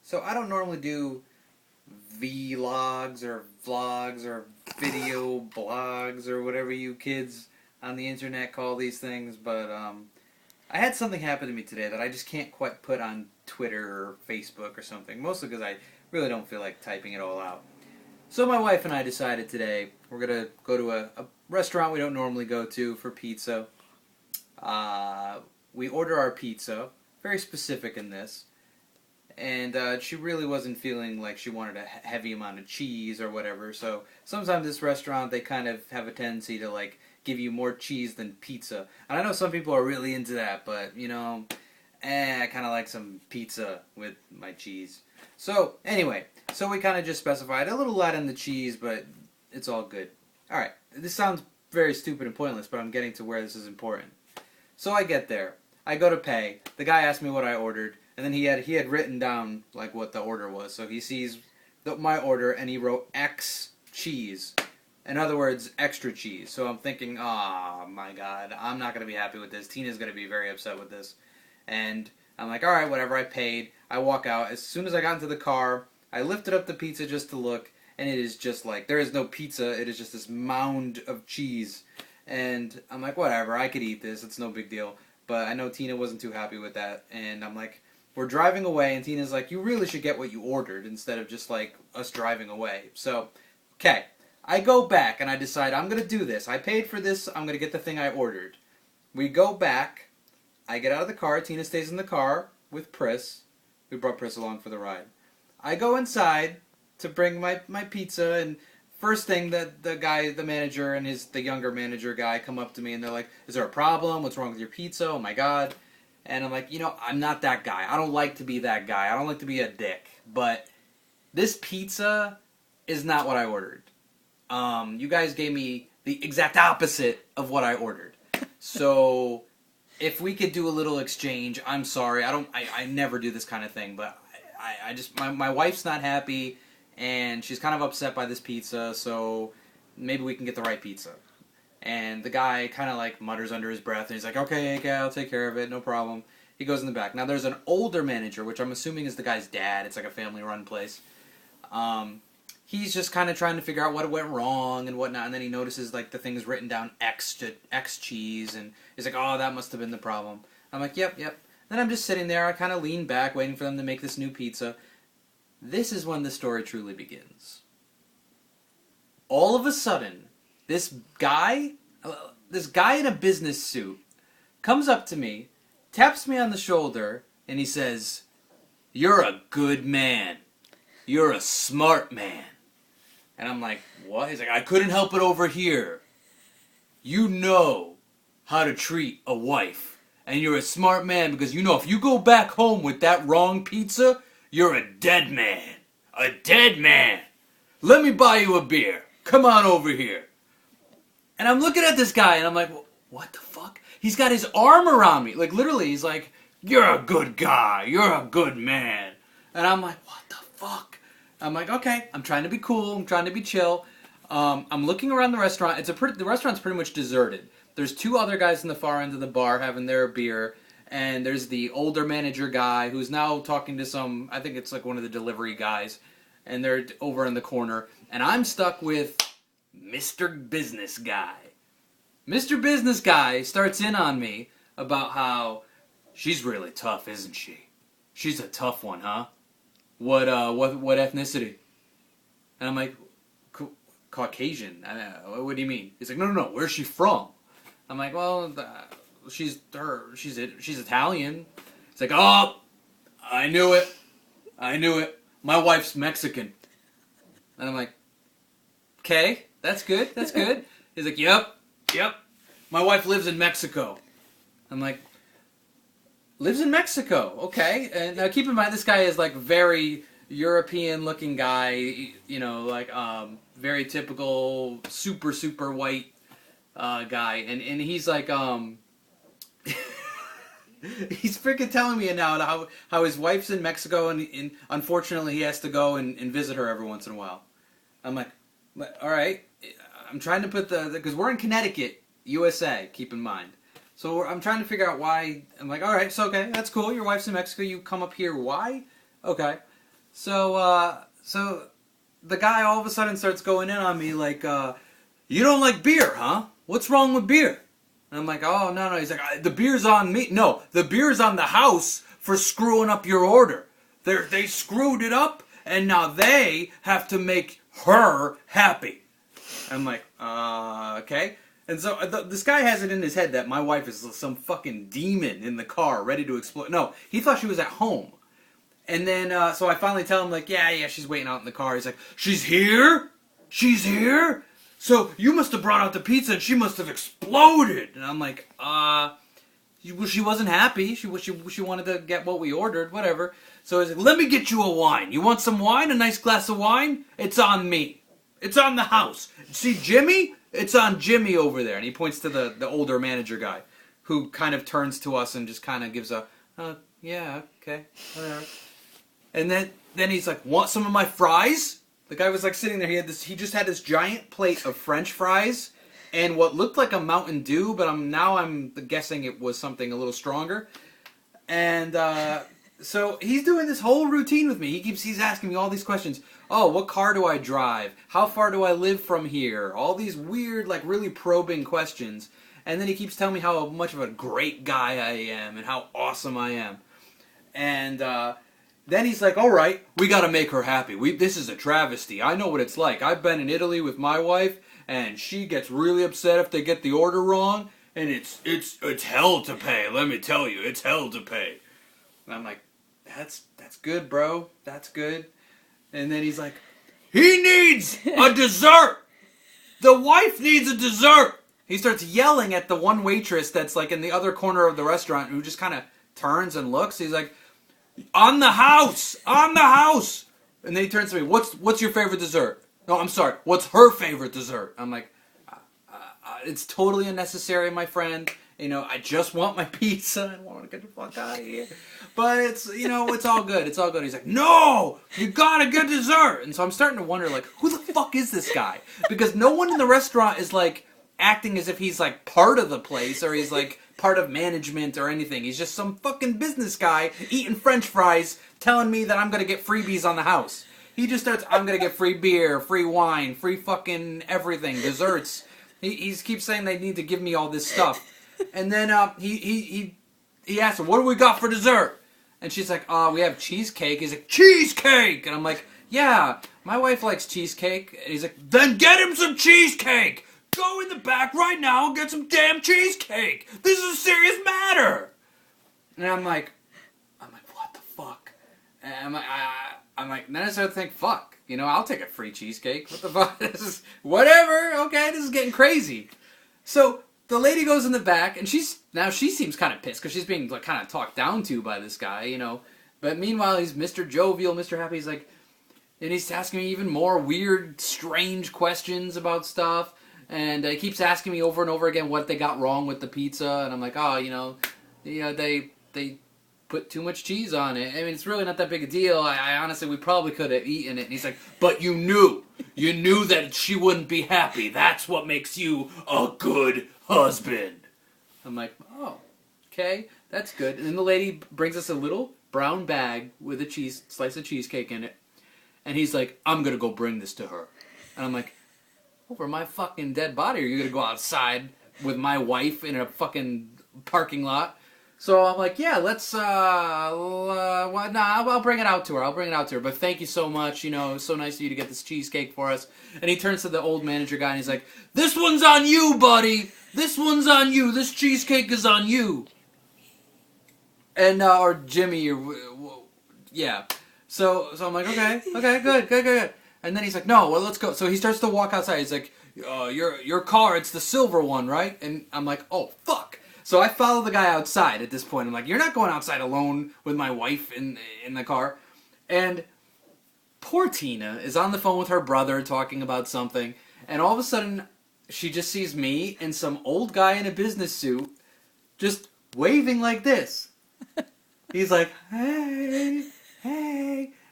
So I don't normally do vlogs or vlogs or video blogs or whatever you kids on the internet call these things, but I had something happen to me today that I just can't quite put on Twitter or Facebook or something, mostly because I really don't feel like typing it all out. So my wife and I decided today we're going to go to a restaurant we don't normally go to for pizza. We order our pizza, very specific in this, and she really wasn't feeling like she wanted a heavy amount of cheese or whatever, so sometimes this restaurant, they kind of have a tendency to like give you more cheese than pizza. And I know some people are really into that, but you know, I kind of like some pizza with my cheese. So anyway, so we kind of just specified a little light on the cheese, but it's all good. Alright, this sounds very stupid and pointless, but I'm getting to where this is important. So I get there. I go to pay. The guy asked me what I ordered, and then he had written down like what the order was. So he sees my order, and he wrote X cheese. In other words, extra cheese. So I'm thinking, oh my god, I'm not going to be happy with this. Tina's going to be very upset with this. And I'm like, alright, whatever, I paid. I walk out. As soon as I got into the car, I lifted up the pizza just to look, and it is just like, there is no pizza, it is just this mound of cheese. And I'm like, whatever, I could eat this, it's no big deal. But I know Tina wasn't too happy with that, and I'm like, we're driving away, and Tina's like, you really should get what you ordered instead of just like us driving away. So, okay. I go back and I decide I'm going to do this. I paid for this. I'm going to get the thing I ordered. We go back. I get out of the car. Tina stays in the car with Pris. We brought Pris along for the ride. I go inside to bring my pizza, and first thing that the manager and the younger manager guy come up to me and they're like, is there a problem? What's wrong with your pizza? Oh my god. And I'm like, you know, I'm not that guy. I don't like to be that guy. I don't like to be a dick. But this pizza is not what I ordered. You guys gave me the exact opposite of what I ordered. So, if we could do a little exchange, I'm sorry. I never do this kind of thing, but I just, my wife's not happy, and she's kind of upset by this pizza, so maybe we can get the right pizza. And the guy kind of like mutters under his breath, and he's like, okay, I'll take care of it, no problem. He goes in the back. Now, there's an older manager, which I'm assuming is the guy's dad. It's like a family-run place. He's just kind of trying to figure out what went wrong and whatnot, and then he notices like the thing's written down X cheese, and he's like, oh, that must have been the problem. I'm like, yep. Then I'm just sitting there, I kind of lean back, waiting for them to make this new pizza. This is when the story truly begins. All of a sudden, this guy in a business suit comes up to me, taps me on the shoulder, and he says, you're a good man. You're a smart man. And I'm like, what? He's like, I couldn't help it over here. You know how to treat a wife. And you're a smart man because you know if you go back home with that wrong pizza, you're a dead man. A dead man. Let me buy you a beer. Come on over here. And I'm looking at this guy and I'm like, what the fuck? He's got his arm around me. Like literally, he's like, you're a good guy. You're a good man. And I'm like, what the fuck? I'm like, okay, I'm trying to be cool, I'm trying to be chill. I'm looking around the restaurant. The restaurant's pretty much deserted. There's two other guys in the far end of the bar having their beer, and there's the older manager guy who's now talking to some, I think it's like one of the delivery guys, and they're over in the corner, and I'm stuck with Mr. Business Guy. Mr. Business Guy starts in on me about how she's really tough, isn't she? She's a tough one, huh? What ethnicity? And I'm like, Caucasian. What do you mean? He's like, no. Where's she from? I'm like, well, she's Italian. He's like, oh, I knew it. My wife's Mexican. And I'm like, okay, that's good. He's like, yep. My wife lives in Mexico. I'm like, lives in Mexico, okay. And now keep in mind, this guy is like very European-looking guy, you know, like very typical, super white guy, and he's like, he's freaking telling me now how his wife's in Mexico, and unfortunately he has to go and visit her every once in a while. I'm like, all right, I'm trying to put because we're in Connecticut, USA, keep in mind. So I'm trying to figure out why. I'm like, all right, so okay, that's cool. Your wife's in Mexico. You come up here. Why? Okay. So the guy all of a sudden starts going in on me like, you don't like beer, huh? What's wrong with beer? And I'm like, oh, no. He's like, the beer's on me. No, the beer's on the house for screwing up your order. They screwed it up, and now they have to make her happy. I'm like, okay. And so this guy has it in his head that my wife is some fucking demon in the car ready to explode. No, he thought she was at home. And then, so I finally tell him, like, yeah, she's waiting out in the car. He's like, she's here? She's here? So you must have brought out the pizza and she must have exploded. And I'm like, she wasn't happy. She wanted to get what we ordered, whatever. So he's like, let me get you a wine. You want some wine? A nice glass of wine? It's on me. It's on the house. See Jimmy? It's on Jimmy over there. And he points to the older manager guy, who kind of turns to us and just kind of gives a, yeah, okay, whatever. And then he's like, want some of my fries? The guy was like sitting there. He just had this giant plate of French fries and what looked like a Mountain Dew, but I'm guessing it was something a little stronger. And so he's doing this whole routine with me. He's asking me all these questions. Oh, what car do I drive? How far do I live from here? All these weird, like really probing questions. And then he keeps telling me how much of a great guy I am and how awesome I am. And then he's like, all right, we got to make her happy. This is a travesty. I know what it's like. I've been in Italy with my wife, and she gets really upset if they get the order wrong, and it's hell to pay. Let me tell you, it's hell to pay. And I'm like, that's good, bro. That's good. And then he's like, he needs a dessert. The wife needs a dessert. He starts yelling at the one waitress that's like in the other corner of the restaurant who just kind of turns and looks. He's like, on the house! On the house! And then he turns to me, what's your favorite dessert? No, I'm sorry, what's her favorite dessert? I'm like, it's totally unnecessary, my friend. You know, I just want my pizza. I don't want to get the fuck out of here. But it's, it's all good. It's all good. He's like, no! You gotta get dessert! And so I'm starting to wonder, like, who the fuck is this guy? Because no one in the restaurant is, like, acting as if he's, like, part of the place or he's, like, part of management or anything. He's just some fucking business guy eating French fries telling me that I'm gonna get freebies on the house. He just starts, I'm gonna get free beer, free wine, free fucking everything, desserts. He keeps saying they need to give me all this stuff. And then he asks her, what do we got for dessert? And she's like, we have cheesecake. He's like, cheesecake! And I'm like, yeah, my wife likes cheesecake. And he's like, then get him some cheesecake! Go in the back right now and get some damn cheesecake! This is a serious matter! And I'm like, what the fuck? And I'm like, then I start to think, fuck, I'll take a free cheesecake. What the fuck? This is, whatever, okay, this is getting crazy. So, the lady goes in the back, and she seems kind of pissed, because she's being like, kind of talked down to by this guy, But meanwhile, he's Mr. Jovial, Mr. Happy, he's like, and he's asking me even more weird, strange questions about stuff. And he keeps asking me over and over again what they got wrong with the pizza, and I'm like, they put too much cheese on it. I mean, it's really not that big a deal. I honestly, we probably could have eaten it. And he's like, but you knew that she wouldn't be happy. That's what makes you a good husband. I'm like, oh, okay, that's good. And then the lady brings us a little brown bag with a slice of cheesecake in it, and he's like, I'm gonna go bring this to her, and I'm like, over my fucking dead body, are you gonna go outside with my wife in a fucking parking lot? So I'm like, yeah, let's, I'll bring it out to her. But thank you so much, it was so nice of you to get this cheesecake for us. And he turns to the old manager guy and he's like, this one's on you, buddy. This one's on you. This cheesecake is on you. And, or Jimmy, or, yeah. So I'm like, okay, good. And then he's like, no, well, let's go. So he starts to walk outside. He's like, your car, it's the silver one, right? And I'm like, oh, fuck. So I follow the guy outside at this point. I'm like, you're not going outside alone with my wife in the car. And poor Tina is on the phone with her brother talking about something. And all of a sudden, she just sees me and some old guy in a business suit just waving like this. He's like, hey.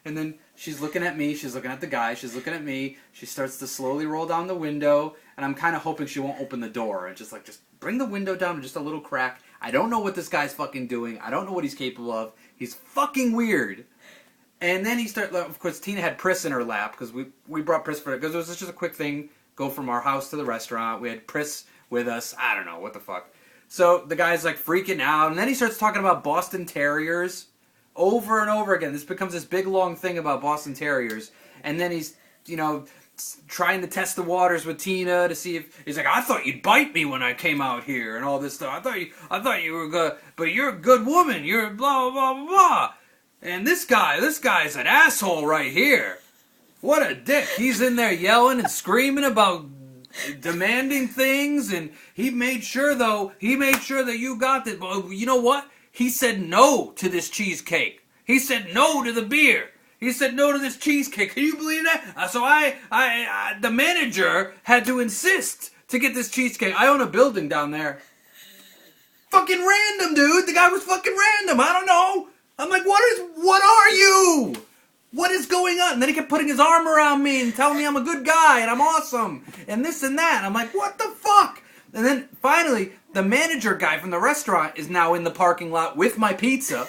And then she's looking at me, she's looking at the guy, she's looking at me. She starts to slowly roll down the window. And I'm kind of hoping she won't open the door. And just bring the window down to just a little crack. I don't know what this guy's fucking doing. I don't know what he's capable of. He's fucking weird. And then of course, Tina had Pris in her lap, because we brought Pris for it, because it was just a quick thing, go from our house to the restaurant. We had Pris with us. I don't know, what the fuck. So the guy's like freaking out, and then he starts talking about Boston Terriers over and over again. This becomes this big long thing about Boston Terriers, and then he's, trying to test the waters with Tina to see if he's like, I thought you'd bite me when I came out here and all this stuff. I thought you were good, but you're a good woman. You're blah blah blah blah. And this guy's an asshole right here. What a dick. He's in there yelling and screaming about demanding things, and he made sure that you got this. You know what? He said no to this cheesecake. He said no to the beer. He said no to this cheesecake. Can you believe that? So the manager had to insist to get this cheesecake. I own a building down there. Fucking random, dude. The guy was fucking random. I don't know. I'm like, what are you? What is going on? And then he kept putting his arm around me and telling me I'm a good guy and I'm awesome and this and that. And I'm like, what the fuck? And then finally, the manager guy from the restaurant is now in the parking lot with my pizza,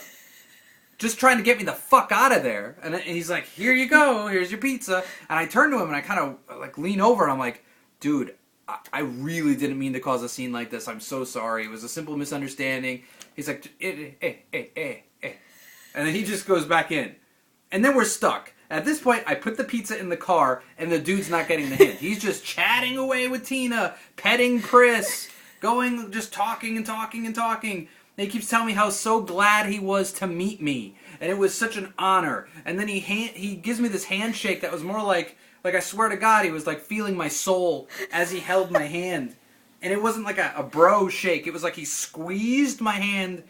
just trying to get me the fuck out of there. And he's like, here you go, here's your pizza. And I turn to him and I kind of like lean over and I'm like, dude, I really didn't mean to cause a scene like this. I'm so sorry. It was a simple misunderstanding. He's like, and then he just goes back in. And then we're stuck. At this point, I put the pizza in the car, and the dude's not getting the hint. He's just chatting away with Tina, petting Chris, just talking and talking and talking. And he keeps telling me how so glad he was to meet me, and it was such an honor. And then he gives me this handshake that was more like I swear to God, he was like feeling my soul as he held my hand. And it wasn't like a bro shake. It was like he squeezed my hand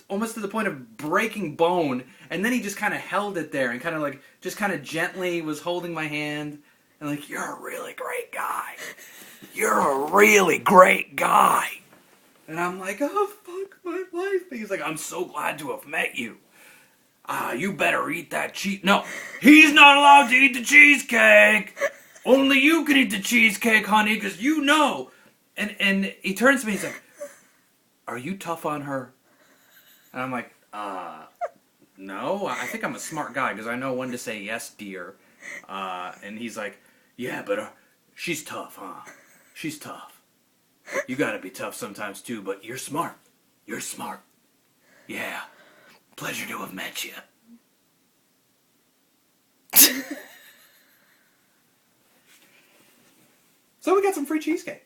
almost to the point of breaking bone, and then he just kind of held it there and kind of like just kind of gently was holding my hand and like, you're a really great guy. You're a really great guy. And I'm like, oh fuck my life. And he's like, I'm so glad to have met you. You better eat that cheese. No, he's not allowed to eat the cheesecake. Only you can eat the cheesecake, honey, because you know. And he turns to me, he's like, are you tough on her? And I'm like, no, I think I'm a smart guy because I know when to say yes, dear. And he's like, yeah, but she's tough, huh? She's tough. You gotta be tough sometimes too, but you're smart. You're smart. Yeah. Pleasure to have met you. So we got some free cheesecake.